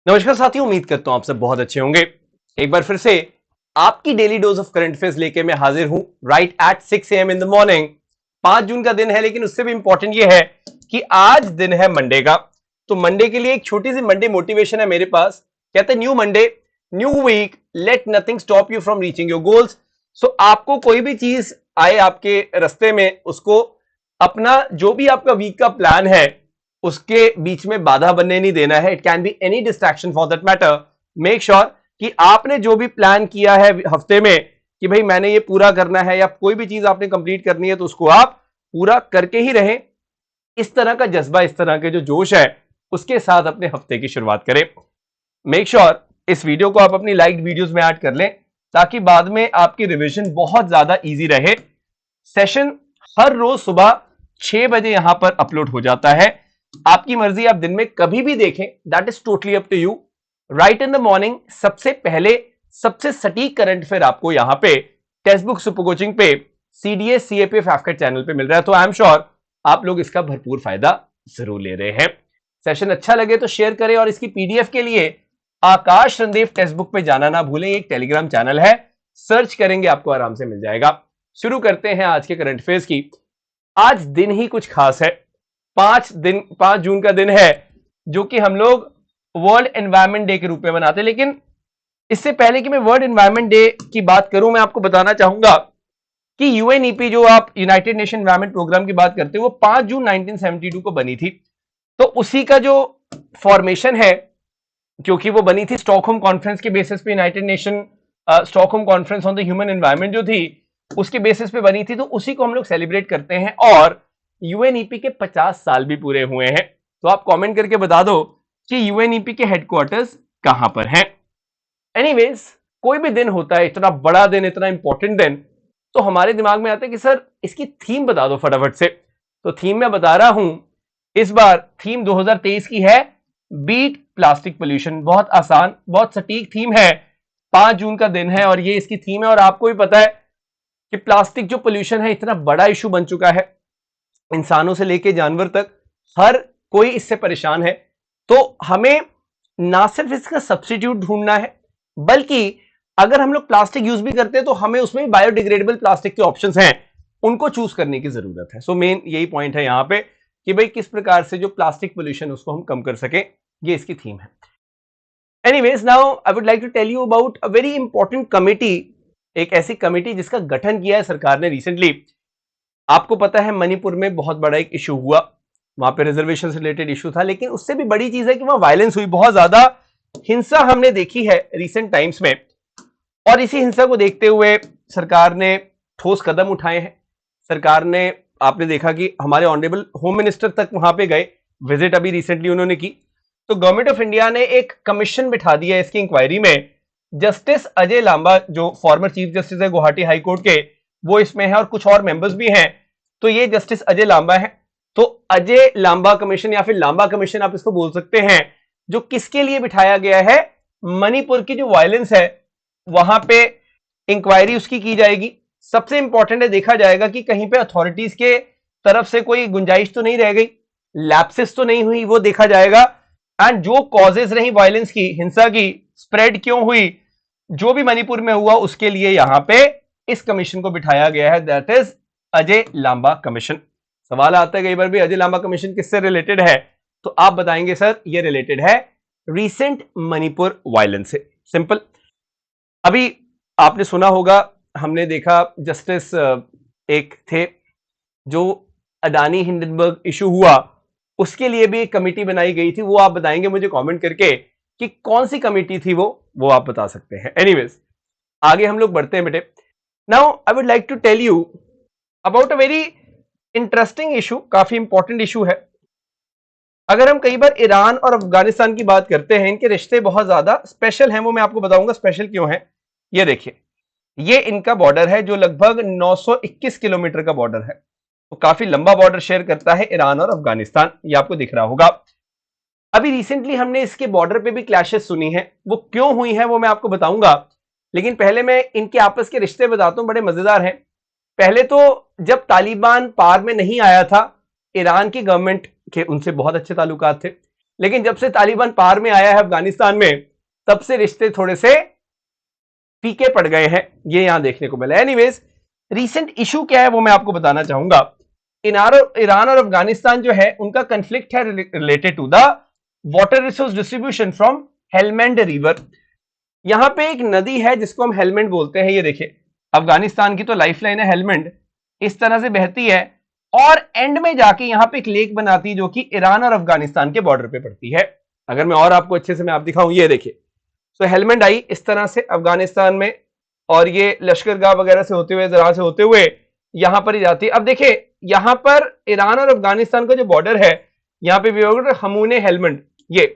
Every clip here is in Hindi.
नमस्कार साथियों, उम्मीद करता हूं आप सब बहुत अच्छे होंगे। एक बार फिर से आपकी daily dose of current affairs लेके मैं हाजिर हूं right at 6 AM in the morning. 5 June का दिन है, लेकिन उससे भी इंपॉर्टेंट ये है कि आज दिन है मंडे का। तो मंडे के लिए एक छोटी सी मंडे मोटिवेशन है मेरे पास। कहते हैं new Monday, new week, let nothing stop you from reaching your goals. So आपको कोई भी चीज आए आपके रास्ते में, उसको अपना जो भी आपका वीक का प्लान है उसके बीच में बाधा बनने नहीं देना है। It can be any distraction for that matter. Make sure कि आपने जो भी प्लान किया है हफ्ते में कि भाई मैंने ये पूरा करना है, या कोई भी चीज आपने कंप्लीट करनी है, तो उसको आप पूरा करके ही रहें। इस तरह का जज्बा, इस तरह के जो जोश है, उसके साथ अपने हफ्ते की शुरुआत करें। मेक श्योर इस वीडियो को आप अपनी लाइक्ड वीडियोस में ऐड कर लें, ताकि बाद में आपकी रिवीजन बहुत ज्यादा इजी रहे। सेशन हर रोज सुबह 6 बजे यहां पर अपलोड हो जाता है। आपकी मर्जी, आप दिन में कभी भी देखें, that is totally up to you. Right in the morning सबसे पहले सबसे सटीक करंट अफेयर आपको यहां पे टेक्स्ट बुक सुपर कोचिंग पे CDS CAPF एफकेट चैनल पे मिल रहा है। तो आई एम श्योर आप लोग इसका भरपूर फायदा जरूर ले रहे हैं। सेशन अच्छा लगे तो शेयर करें, और इसकी PDF के लिए आकाश संदेव टेक्स्ट बुक पे जाना ना भूलें। एक टेलीग्राम चैनल है, सर्च करेंगे आपको आराम से मिल जाएगा। शुरू करते हैं आज के करंट अफेयर्स की। आज दिन ही कुछ खास है। 5 जून का दिन है, जो कि हम लोग वर्ल्ड एनवायरनमेंट डे के रूप में मनाते हैं। लेकिन इससे पहले कि मैं वर्ल्ड एनवायरनमेंट डे की बात करूं, मैं आपको बताना चाहूंगा कि UNEP, जो आप यूनाइटेड नेशन एनवायरनमेंट प्रोग्राम की बात करते हो, वो 5 जून 1972 को बनी थी। तो उसी का जो फॉर्मेशन है, क्योंकि वो बनी थी स्टॉकहोम कॉन्फ्रेंस के बेसिस पे, United nation Stockholm conference on the human environment जो थी, उसके बेसिस पे बनी थी। तो उसी को हम लोग सेलिब्रेट करते हैं, और UNEP के 50 साल भी पूरे हुए हैं। तो आप कमेंट करके बता दो कि UNEP के हेडक्वार्टर्स कहां पर हैं। एनीवेज, कोई भी दिन होता है, इतना बड़ा दिन, इतना इंपॉर्टेंट दिन, तो हमारे दिमाग में आता है कि सर इसकी थीम बता दो फटाफट से। तो थीम मैं बता रहा हूं, इस बार थीम 2023 की है बीट प्लास्टिक पोल्यूशन। बहुत आसान, बहुत सटीक थीम है। 5 जून का दिन है और ये इसकी थीम है। और आपको भी पता है कि प्लास्टिक जो पोल्यूशन है, इतना बड़ा इशू बन चुका है, इंसानों से लेके जानवर तक हर कोई इससे परेशान है। तो हमें ना सिर्फ इसका सब्स्टिट्यूट ढूंढना है, बल्कि अगर हम लोग प्लास्टिक यूज भी करते हैं तो हमें उसमें बायोडिग्रेडेबल प्लास्टिक के ऑप्शंस हैं, उनको चूज करने की जरूरत है। सो मेन यही पॉइंट है यहां पे कि भाई किस प्रकार से जो प्लास्टिक पोल्यूशन उसको हम कम कर सकें, ये इसकी थीम है। Anyways, now I would like to tell you about a very important committee. एक ऐसी कमिटी जिसका गठन किया है सरकार ने रिसेंटली। आपको पता है मणिपुर में बहुत बड़ा एक इशू हुआ, वहां पे रिजर्वेशन से रिलेटेड इशू था। लेकिन उससे भी बड़ी चीज है कि वहां वायलेंस हुई, बहुत ज्यादा हिंसा हमने देखी है रिसेंट टाइम्स में। और इसी हिंसा को देखते हुए सरकार ने ठोस कदम उठाए हैं। सरकार ने, आपने देखा कि हमारे ऑनरेबल होम मिनिस्टर तक वहां पे गए, विजिट अभी रिसेंटली उन्होंने की। तो गवर्नमेंट ऑफ इंडिया ने एक कमीशन बिठा दिया इसकी इंक्वायरी में। जस्टिस अजय लांबा, जो फॉर्मर चीफ जस्टिस है गुवाहाटी हाई कोर्ट के, वो इसमें है, और कुछ और मेंबर्स भी हैं। तो ये जस्टिस अजय लांबा है। तो अजय लांबा कमीशन, या फिर लांबा कमीशन आप इसको बोल सकते हैं, जो किसके लिए बिठाया गया है? मणिपुर की जो वायलेंस है वहां पे इंक्वायरी उसकी की जाएगी। सबसे इंपॉर्टेंट है, देखा जाएगा कि कहीं पे अथॉरिटीज के तरफ से कोई गुंजाइश तो नहीं रह गई, लैप्सेस तो नहीं हुई, वो देखा जाएगा। एंड जो कॉजेज रही वायलेंस की, हिंसा की, स्प्रेड क्यों हुई, जो भी मणिपुर में हुआ, उसके लिए यहां पे इस कमीशन को बिठाया गया है, that is Ajay Lamba commission. सवाल आता है कई बार भी, अजय लांबा कमीशन किससे रिलेटेड है? तो आप बताएंगे सर ये रिलेटेड है रीसेंट मणिपुर वायलेंस से। सिंपल। अभी आपने सुना होगा, हमने देखा जस्टिस एक थे जो अडानी हिंडनबर्ग इशू हुआ, उसके लिए भी एक कमेटी बनाई गई थी। वो आप बताएंगे मुझे कमेंट करके कि कौन सी कमेटी थी वो आप बता सकते हैं। एनीवेज, आगे हम लोग बढ़ते हैं बेटे। Now I would like to tell you about a very interesting issue, काफी इंपॉर्टेंट इशू है। अगर हम कई बार ईरान और अफगानिस्तान की बात करते हैं, इनके रिश्ते बहुत ज्यादा स्पेशल हैं, वो मैं आपको बताऊंगा स्पेशल क्यों है। ये देखिए, ये इनका बॉर्डर है जो लगभग 921 किलोमीटर का बॉर्डर है। तो काफी लंबा बॉर्डर शेयर करता है ईरान और अफगानिस्तान, ये आपको दिख रहा होगा। अभी रिसेंटली हमने इसके बॉर्डर पे भी क्लैशेस सुनी है, वो क्यों हुई है वो मैं आपको बताऊंगा। लेकिन पहले मैं इनके आपस के रिश्ते बताता हूं, बड़े मजेदार हैं। पहले तो जब तालिबान पार में नहीं आया था, ईरान की गवर्नमेंट के उनसे बहुत अच्छे ताल्लुकात थे। लेकिन जब से तालिबान पार में आया है अफगानिस्तान में, तब से रिश्ते थोड़े से फीके पड़ गए हैं, ये यहां देखने को मिला। एनीवेज, रीसेंट इशू क्या है वो मैं आपको बताना चाहूंगा। ईरान और अफगानिस्तान जो है उनका कंफ्लिक्ट है related to the water resource distribution from Helmand river. यहां पे एक नदी है जिसको हम हेलमंड बोलते हैं, ये देखिए अफगानिस्तान की तो लाइफलाइन है हेलमंड, इस तरह से बहती है और एंड में जाके यहां पे एक लेक बनाती है जो कि ईरान और अफगानिस्तान के बॉर्डर पे पड़ती है। अगर मैं और आपको अच्छे से मैं आप दिखाऊं, ये देखिए, तो हेलमंड आई इस तरह से अफगानिस्तान में और ये लश्करगाह वगैरह से होते हुए जरा से होते हुए यहां पर ही जाती है। अब देखिए यहां पर ईरान और अफगानिस्तान का जो बॉर्डर है, यहां पे भी हमून हेलमंड, ये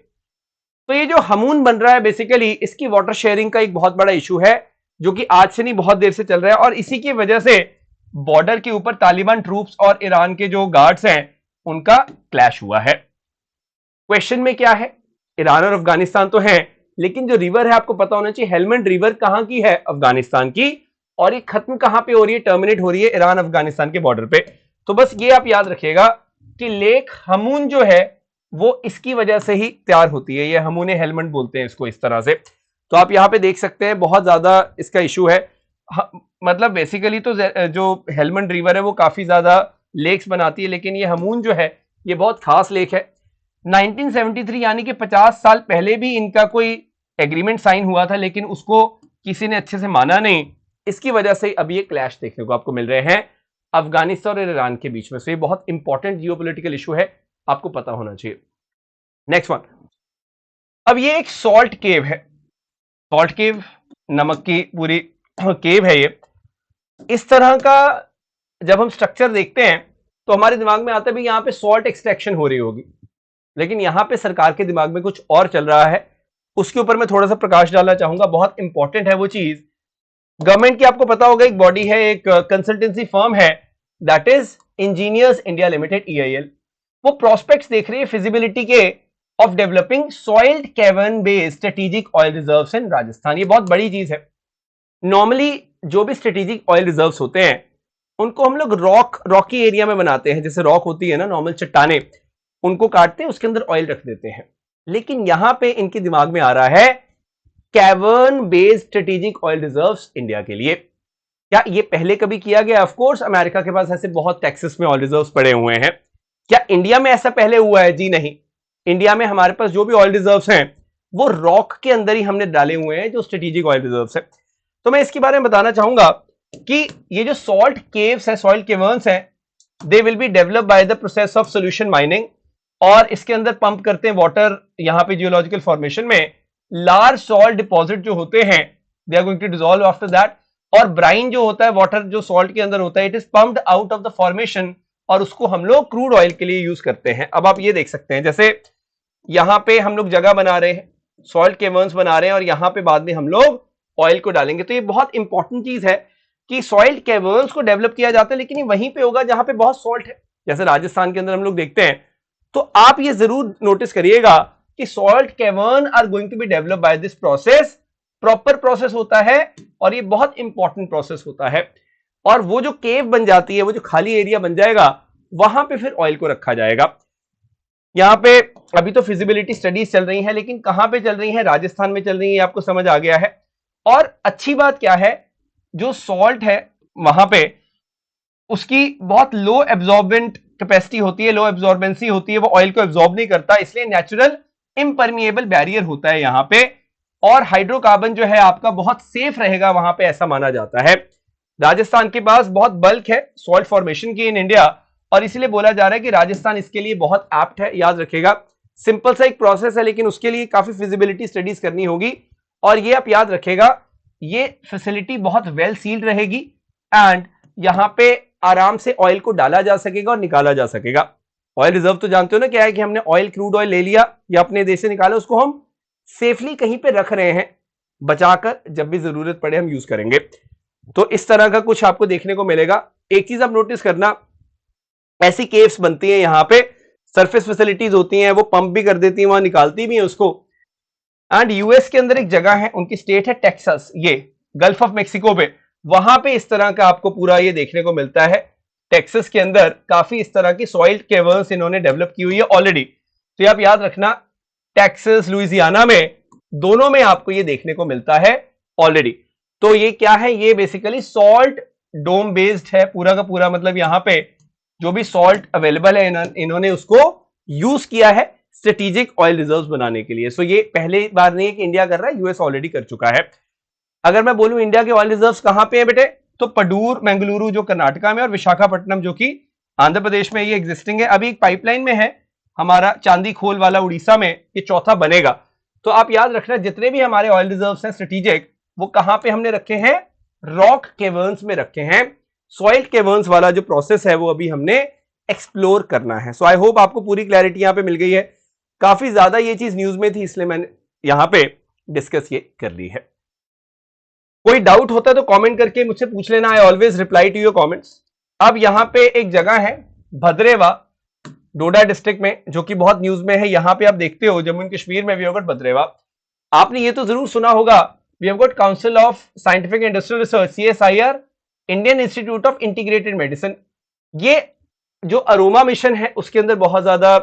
तो ये जो हमून बन रहा है बेसिकली इसकी वाटर शेयरिंग का एक बहुत बड़ा इशू है जो कि आज से नहीं बहुत देर से चल रहा है, और इसी की वजह से बॉर्डर के ऊपर तालिबान ट्रूप्स और ईरान के जो गार्ड्स हैं उनका क्लैश हुआ है। क्वेश्चन में क्या है, ईरान और अफगानिस्तान तो है, लेकिन जो रिवर है आपको पता होना चाहिए हेलमंड रिवर कहां की है, अफगानिस्तान की, और ये खत्म कहां पे हो रही है, टर्मिनेट हो रही है ईरान अफगानिस्तान के बॉर्डर पे। तो बस ये आप याद रखिएगा कि लेक हमून जो है वो इसकी वजह से ही तैयार होती है, ये हमूने हेलमंड बोलते हैं इसको इस तरह से। तो आप यहां पे देख सकते हैं बहुत ज्यादा इसका इशू है। मतलब बेसिकली तो जो हेलमंड रिवर है वो काफी ज्यादा लेक्स बनाती है, लेकिन ये हमून जो है ये बहुत खास लेक है। 1973 यानी कि 50 साल पहले भी इनका कोई एग्रीमेंट साइन हुआ था, लेकिन उसको किसी ने अच्छे से माना नहीं, इसकी वजह से अभी ये क्लैश देखने को आपको मिल रहे हैं अफगानिस्तान और ईरान के बीच में। सो ये बहुत इंपॉर्टेंट जियोपॉलिटिकल इशू है, आपको पता होना चाहिए। नेक्स्ट वन, अब ये एक सॉल्ट केव है, सॉल्ट केव नमक की पूरी केव है ये। इस तरह का जब हम स्ट्रक्चर देखते हैं तो हमारे दिमाग में आता है भी यहां पे सॉल्ट एक्सट्रैक्शन हो रही होगी, लेकिन यहां पे सरकार के दिमाग में कुछ और चल रहा है, उसके ऊपर मैं थोड़ा सा प्रकाश डालना चाहूंगा। बहुत इंपॉर्टेंट है वो चीज। गवर्नमेंट की आपको पता होगा एक बॉडी है, एक कंसल्टेंसी फर्म है, that is engineers India limited, EIL। वो प्रोस्पेक्ट्स देख रही है फिजिबिलिटी के of developing soiled cavern based strategic oil reserves इन राजस्थान। ये बहुत बड़ी चीज है। नॉर्मली जो भी स्ट्रेटेजिक ऑयल रिजर्व्स होते हैं उनको हम लोग रॉकी एरिया में बनाते हैं, जैसे रॉक होती है ना नॉर्मल चट्टाने, उनको काटते हैं उसके अंदर ऑयल रख देते हैं। लेकिन यहां पे इनके दिमाग में आ रहा है cavern based strategic oil reserves India के लिए। क्या ये पहले कभी किया गया? ऑफ कोर्स अमेरिका के पास ऐसे बहुत टेक्सास में ऑयल रिजर्व्स पड़े हुए हैं। क्या इंडिया में ऐसा पहले हुआ है? जी नहीं। इंडिया में हमारे पास जो भी ऑयल रिजर्व्स हैं वो रॉक के अंदर ही हमने डाले हुए हैं, जो स्ट्रेटेजिक ऑयल रिजर्व्स है। तो मैं इसके बारे में बताना चाहूंगा कि ये जो सॉल्ट केव्स है, सॉइल केवर्न्स हैं, they will be developed by the process of solution mining, और इसके अंदर पंप करते हैं वाटर यहां पे जियोलॉजिकल फॉर्मेशन में। लार्ज सॉल्ट डिपॉजिट जो होते हैं they are going to dissolve after that, और ब्राइन जो होता है वाटर जो सॉल्ट के अंदर होता है, it is pumped out of the formation, और उसको हम लोग क्रूड ऑयल के लिए यूज करते हैं। अब आप ये देख सकते हैं जैसे यहां पे हम लोग जगह बना रहे हैं, सॉल्ट केवर्न्स बना रहे हैं, और यहां पे बाद में हम लोग ऑयल को डालेंगे। तो ये बहुत इंपॉर्टेंट चीज है कि सॉइल केवर्न्स को डेवलप किया जाता है, लेकिन ये वहीं पे होगा जहां पे बहुत सॉल्ट है, जैसे राजस्थान के अंदर हम लोग देखते हैं। तो आप ये जरूर नोटिस करिएगा कि salt cavern are going to be develop by this process. Proper process होता है और ये बहुत इंपॉर्टेंट प्रोसेस होता है। और वो जो केव बन जाती है, वो जो खाली एरिया बन जाएगा, वहां पे फिर ऑयल को रखा जाएगा। यहां पे अभी तो फिजिबिलिटी स्टडीज चल रही हैं, लेकिन कहां पे चल रही हैं? राजस्थान में चल रही है, आपको समझ आ गया है। और अच्छी बात क्या है, जो सॉल्ट है वहां पे उसकी बहुत लो एब्जॉर्बेंट कैपेसिटी होती है, लो एब्जॉर्बेंसी होती है, वो ऑयल को एब्जॉर्ब नहीं करता, इसलिए नेचुरल इम्परमिएबल बैरियर होता है यहां पे, और हाइड्रोकार्बन जो है आपका बहुत सेफ रहेगा वहां पे, ऐसा माना जाता है। राजस्थान के पास बहुत बल्क है सॉल्ट फॉर्मेशन की इन इंडिया, और इसीलिए बोला जा रहा है कि राजस्थान इसके लिए बहुत एप्ट है। याद रखिएगा, सिंपल सा एक प्रोसेस है, लेकिन उसके लिए काफी फिजिबिलिटी स्टडीज करनी होगी। और ये आप याद रखिएगा, ये फैसिलिटी बहुत वेल सील्ड रहेगी, एंड यहां पे आराम से ऑयल को डाला जा सकेगा और निकाला जा सकेगा। ऑयल रिजर्व तो जानते हो ना क्या है, कि हमने ऑयल क्रूड ऑयल ले लिया या अपने देश से निकाला, उसको हम सेफली कहीं पे रख रहे हैं बचाकर, जब भी जरूरत पड़े हम यूज करेंगे। तो इस तरह का कुछ आपको देखने को मिलेगा। एक चीज आप नोटिस करना, ऐसी केव्स बनती हैं यहां पे, सरफेस फैसिलिटीज होती हैं, वो पंप भी कर देती हैं, वहां निकालती भी हैं उसको। एंड यूएस के अंदर एक जगह है, उनकी स्टेट है टेक्सास, ये गल्फ ऑफ मेक्सिको पे, वहां पे इस तरह का आपको पूरा ये देखने को मिलता है। टेक्सास के अंदर काफी इस तरह की सॉइल केवर्न्स इन्होंने डेवलप की हुई है ऑलरेडी। तो आप याद रखना, टेक्सास, लुइसियाना में, दोनों में आपको ये देखने को मिलता है ऑलरेडी। तो ये क्या है, ये बेसिकली सॉल्ट डोम बेस्ड है पूरा का पूरा, मतलब यहां पे जो भी सॉल्ट अवेलेबल है इन्होंने उसको यूज किया है स्ट्रेटेजिक ऑयल रिजर्व्स बनाने के लिए। सो ये पहली बार नहीं है कि इंडिया कर रहा है, यूएस ऑलरेडी कर चुका है। अगर मैं बोलूं इंडिया के ऑयल रिजर्व्स कहां पे है बेटे, तो पडूर मंगलुरु जो कर्नाटका में और विशाखापट्टनम जो कि आंध्र प्रदेश में ये एग्जिस्टिंग है। अभी एक पाइपलाइन में है हमारा चांदी खोल वाला उड़ीसा में, ये चौथा बनेगा। तो आप याद रखना जितने भी हमारे ऑयल रिजर्व्स हैं स्ट्रेटेजिक, वो कहां पे हमने रखे हैं, रॉक केवर्न्स में रखे हैं। सॉइल केवर्न्स वाला जो प्रोसेस है वो अभी हमने एक्सप्लोर करना है। सो आई होप आपको पूरी क्लैरिटी यहां पे मिल गई है। काफी ज्यादा ये चीज न्यूज में थी इसलिए मैंने यहां पे डिस्कस ये कर ली है। कोई डाउट होता है तो कमेंट करके मुझसे पूछ लेना, I always reply to your comments. अब यहां पे एक जगह है भद्रेवा, डोडा डिस्ट्रिक्ट में, जो कि बहुत न्यूज में है। यहां पे आप देखते हो जम्मू एंड कश्मीर में वी हैव गॉट भद्रेवा। आपने ये तो जरूर सुना होगा, we have got council of scientific industrial research, CSIR, Indian institute of integrated medicine. ये जो अरोमा मिशन है उसके अंदर बहुत ज्यादा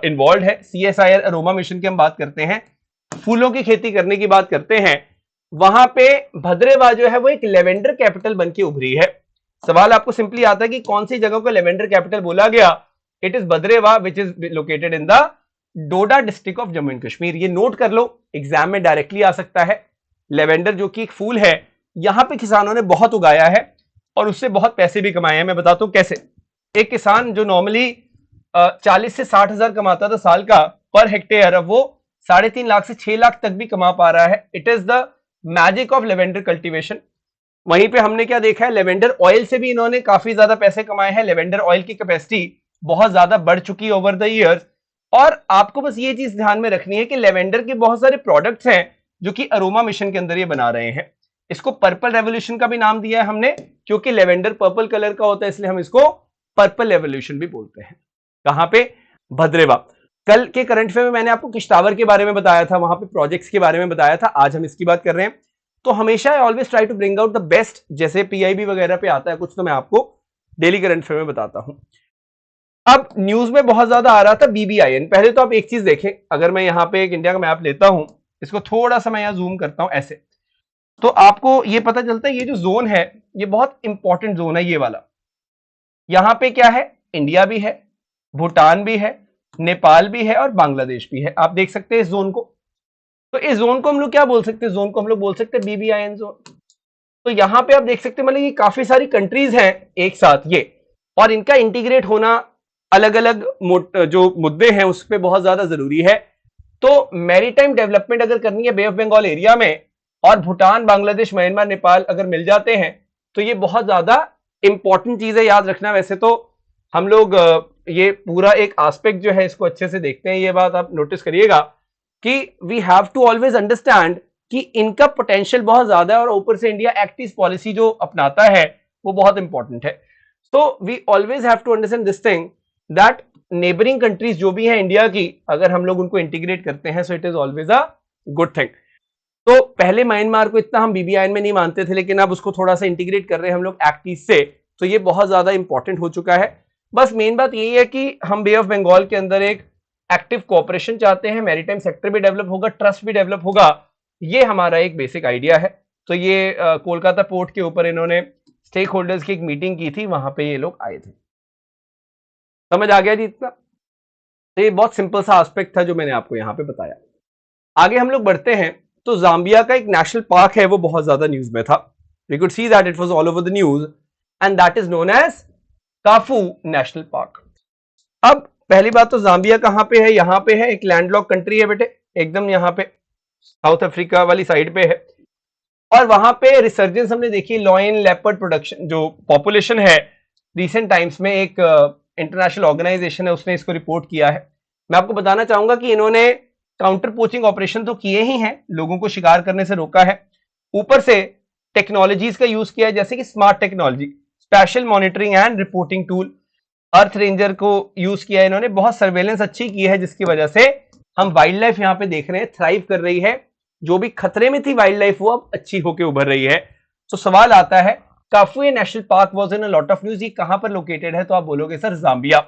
इन्वॉल्व है। CSIR अरोमा मिशन की हम बात करते हैं, फूलों की खेती करने की बात करते हैं। वहां पे भद्रेवा जो है वो एक लेवेंडर कैपिटल बन के उभरी है। सवाल आपको सिंपली आता है कि कौन सी जगह को लेवेंडर कैपिटल बोला गया, it is Bhaderwah which is located in the Doda district of Jammu and Kashmir. ये नोट कर लो, एग्जाम में डायरेक्टली आ सकता है। लेवेंडर जो कि एक फूल है, यहां पे किसानों ने बहुत उगाया है और उससे बहुत पैसे भी कमाए हैं। मैं बताता हूं कैसे। एक किसान जो नॉर्मली 40 से 60 हजार कमाता था साल का पर हेक्टेयर, अब वो 3.5 लाख से 6 लाख तक भी कमा पा रहा है। It is the magic of lavender cultivation. वहीं पे हमने क्या देखा है, लेवेंडर ऑयल से भी इन्होंने काफी ज्यादा पैसे कमाए हैं। लेवेंडर ऑयल की कैपेसिटी बहुत ज्यादा बढ़ चुकी है ओवर द ईयर्स। और आपको बस ये चीज ध्यान में रखनी है कि लेवेंडर के बहुत सारे प्रोडक्ट्स हैं जो कि अरोमा मिशन के अंदर ये बना रहे हैं। इसको पर्पल रेवोल्यूशन का भी नाम दिया है हमने, क्योंकि लेवेंडर पर्पल कलर का होता है, इसलिए हम इसको पर्पल रेवोल्यूशन भी बोलते हैं। कहां पे, भद्रेवा। कल के करंट अफेयर में मैंने आपको किश्तावर के बारे में बताया था, वहां पे प्रोजेक्ट्स के बारे में बताया था। आज हम इसकी बात कर रहे हैं। तो हमेशा I always try to bring out the best. जैसे PIB वगैरह पे आता है कुछ, तो मैं आपको डेली करंट अफेयर में बताता हूं। अब न्यूज में बहुत ज्यादा आ रहा था BBIN। पहले तो आप एक चीज देखें, अगर मैं यहां पे एक इंडिया का मैप लेता हूं, इसको थोड़ा सा मैं यहां जूम करता हूं ऐसे, तो आपको ये पता चलता है ये जो जोन है ये बहुत इंपॉर्टेंट जोन है। ये वाला यहां पे क्या है, इंडिया भी है, भूटान भी है, नेपाल भी है और बांग्लादेश भी है। आप देख सकते हैं इस जोन को। तो इस जोन को हम लोग क्या बोल सकते हैं, जोन को हम लोग बोल सकते हैं BBIN जोन। तो यहां पे आप देख सकते हैं मतलब ये काफी सारी कंट्रीज हैं एक साथ ये, और इनका इंटीग्रेट होना अलग अलग जो मुद्दे हैं उस पर बहुत ज्यादा जरूरी है। तो मैरीटाइम डेवलपमेंट अगर करनी है बे ऑफ बंगाल एरिया में, और भूटान, बांग्लादेश, म्यांमार, नेपाल अगर मिल जाते हैं तो ये बहुत ज्यादा इंपॉर्टेंट चीज है, याद रखना। वैसे तो हम लोग ये पूरा एक एस्पेक्ट जो है इसको अच्छे से देखते हैं, ये बात आप नोटिस करिएगा कि we have to always understand कि इनका पोटेंशियल बहुत ज्यादा है, और ऊपर से इंडिया एक्ट ईस्ट पॉलिसी जो अपनाता है वो बहुत इंपॉर्टेंट है। So we always have to understand this thing that neighbouring countries जो भी है इंडिया की, अगर हम लोग उनको इंटीग्रेट करते हैं so it is always a good thing. तो पहले म्यांमार को इतना हम BBIN में नहीं मानते थे, लेकिन अब उसको थोड़ा सा इंटीग्रेट कर रहे हैं हम लोग एक्ट ईस्ट से, तो ये बहुत ज्यादा इंपॉर्टेंट हो चुका है। बस मेन बात यही है कि हम बे ऑफ बंगाल के अंदर एक एक्टिव कोऑपरेशन चाहते हैं, मैरीटाइम सेक्टर भी डेवलप होगा, ट्रस्ट भी डेवलप होगा, ये हमारा एक बेसिक आइडिया है। तो ये कोलकाता पोर्ट के ऊपर इन्होंने स्टेक होल्डर्स की एक मीटिंग की थी, वहां पे ये लोग आए थे। समझ आ गया जी इतना? तो ये बहुत सिंपल सा एस्पेक्ट था जो मैंने आपको यहां पे बताया। आगे हम लोग बढ़ते हैं, तो जाम्बिया का एक नेशनल पार्क है वो बहुत ज्यादा न्यूज में था। We could see that it was all over the news, and that is known as Kafue National Park. अब पहली बात तो जाम्बिया कहां पे है, यहां पे है, एक लैंडलॉक कंट्री है बेटे, एकदम यहां पे साउथ अफ्रीका वाली साइड पे है। और वहां पे रिसर्जेंस हमने देखी, लॉयन लेपर्ड प्रोडक्शन जो पॉपुलेशन है रिसेंट टाइम्स में, एक इंटरनेशनल ऑर्गेनाइजेशन है उसने इसको रिपोर्ट किया है। मैं आपको बताना चाहूंगा कि इन्होंने काउंटर पोचिंग ऑपरेशन तो किए ही हैं, लोगों को शिकार करने से रोका है, ऊपर से टेक्नोलॉजीज का यूज किया है, जैसे कि smart technology, special monitoring and reporting tool, earth ranger को यूज किया है इन्होंने, बहुत सर्वेलेंस अच्छी की है, जिसकी वजह से हम वाइल्ड लाइफ यहां पे देख रहे हैं थ्राइव कर रही है। जो भी खतरे में थी वाइल्ड लाइफ वो अब अच्छी होकर उभर रही है। तो सवाल आता है, काफू National park was in a lot of news, ये कहां पर लोकेटेड है? तो आप बोलोगे सर जाम्बिया।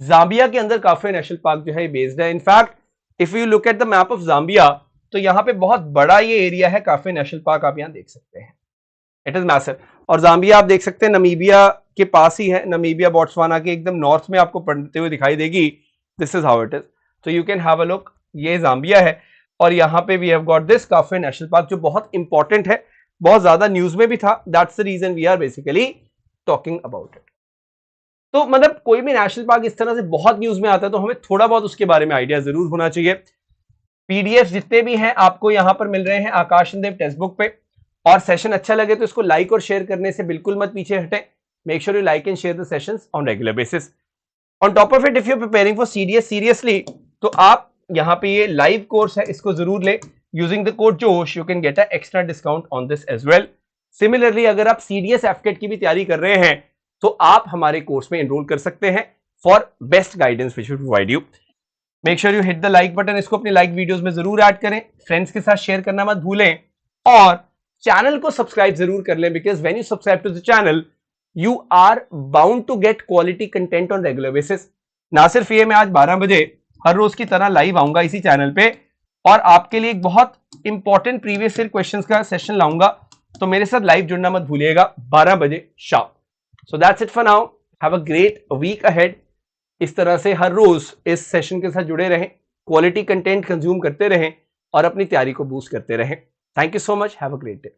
जाम्बिया के अंदर काफू नेशनल पार्क जो है बेस्ड है। In fact if you look at the map of Zambia, तो यहाँ पे बहुत बड़ा ये एरिया है, काफी नेशनल पार्क आप यहाँ देख सकते हैं, इट इज मैसिव। और जाम्बिया आप देख सकते हैं नमीबिया के पास ही है, नमीबिया बोट्सवाना के एकदम नॉर्थ में आपको पड़ते हुए दिखाई देगी। This is how it is, तो you can have a look, ये जाम्बिया है। और यहाँ पे we have got this Kafue national park, जो बहुत इंपॉर्टेंट है, बहुत ज्यादा न्यूज में भी था, that's the reason we are basically talking about it. तो मतलब कोई भी नेशनल पार्क इस तरह से बहुत न्यूज में आता है, तो हमें थोड़ा बहुत उसके बारे में आइडिया जरूर होना चाहिए। पीडीएफ जितने भी हैं आपको यहां पर मिल रहे हैं आकाश देव टेक्स्ट बुक पे, और सेशन अच्छा लगे तो इसको लाइक और शेयर करने से बिल्कुल मत पीछे हटें। Make sure you like and share the sessions on regular basis. On top of it, if you are preparing for CDS seriously, तो आप यहाँ पे ये लाइव कोर्स है, इसको जरूर ले। Using the code Josh you can get a extra discount on this as well. Similarly अगर आप सीडीएस एफकेट की भी तैयारी कर रहे हैं, तो आप हमारे कोर्स में एनरोल कर सकते हैं for best guidance which will provide you. Make sure you hit the like button, इसको अपनी लाइक वीडियोस में जरूर ऐड करें, फ्रेंड्स के साथ शेयर करना मत भूलें, और चैनल को सब्सक्राइब जरूर कर लें, because when you subscribe to the channel you are bound to get quality content on regular basis. ना सिर्फ ये, मैं आज 12 बजे हर रोज की तरह लाइव आऊंगा इसी चैनल पे, और आपके लिए एक बहुत इंपॉर्टेंट प्रीवियस ईयर क्वेश्चंस का सेशन लाऊंगा, तो मेरे साथ लाइव जुड़ना मत भूलिएगा 12 बजे sharp. So that's it for now, have a great week ahead. इस तरह से हर रोज इस सेशन के साथ जुड़े रहें, क्वालिटी कंटेंट कंज्यूम करते रहें, और अपनी तैयारी को बूस्ट करते रहें। Thank you so much, have a great day.